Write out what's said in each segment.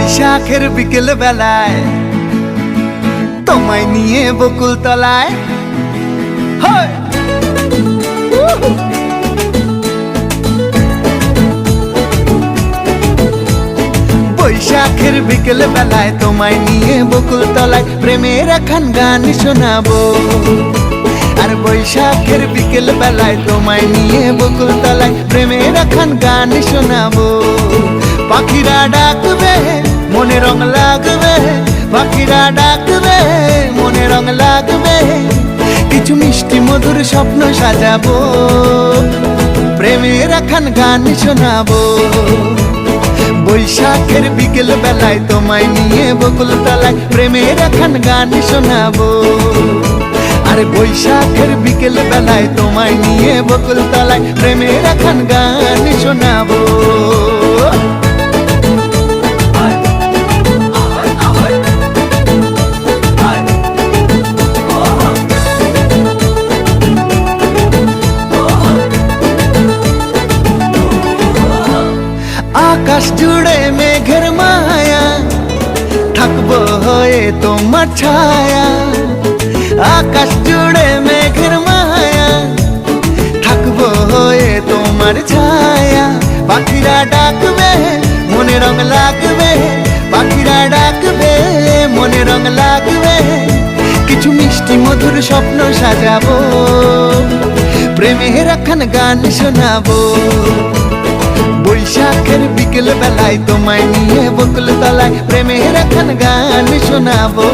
বৈশাখের বিকেল বেলায় তোমায় নিয়ে বকুল তলায় বৈশাখের বিকেল বেলায় তোমায় নিয়ে বকুল তলায় প্রেমের একখান গান শোনাবো। আর বৈশাখের বিকেল বেলায় তোমায় নিয়ে বকুল তলায় প্রেমের একখান গান শোনাবো। পাখিরা ডাকবে মনে রং লাগবে, পাখিরা ডাকবে মনে রং লাগবে, কিছু মিষ্টি মধুর স্বপ্ন সাজাবো, প্রেমের একখান গান শোনাবো। বৈশাখের বিকেল বেলায় তোমায় নিয়ে বকুল তলায় প্রেমের একখান গান শোনাবো। আরে বৈশাখের বিকেল বেলায় তোমায় নিয়ে বকুল তলায় প্রেমের একখান গান শোনাবো। আকাশ জুড়ে মেঘের মায়া, থাকবো হয়ে তোমার ছায়া। আকাশ জুড়ে মেঘের মায়া, থাকবো হয়ে তোমার ছায়া। পাখিরা ডাকবে মনে রং লাগবে, পাখিরা ডাকবে মনে রং লাগবে, কিছু মিষ্টি মধুর স্বপ্ন সাজাবো, প্রেমের একখান গান শোনাবো। বৈশাখের বিকেল বেলায় তোমায় নিয়ে বকুল তলায় প্রেমের একখান গান শোনাবো।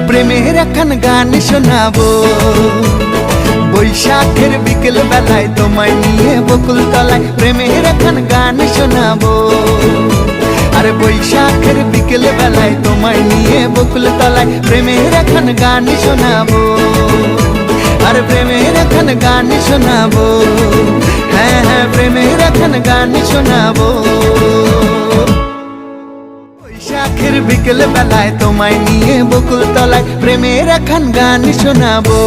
প্রেমের একখান গান শোনাবো। বৈশাখের বিকেল বেলায় তোমায় নিয়ে বকুল তলায় প্রেমের একখান গান শোনাবো। আরে বৈশাখের বিকেল বেলায় তোমায় নিয়ে বকুল তলায় প্রেমের একখান গান শোনাবো। আর প্রেমের একখান গান শোনাবো, হ্যাঁ হ্যাঁ প্রেমের একখান গান শোনাবো। বৈশাখের বিকেল বেলায় তোমায় নিয়ে বকুল তলায় প্রেমের একখান গান শোনাবো।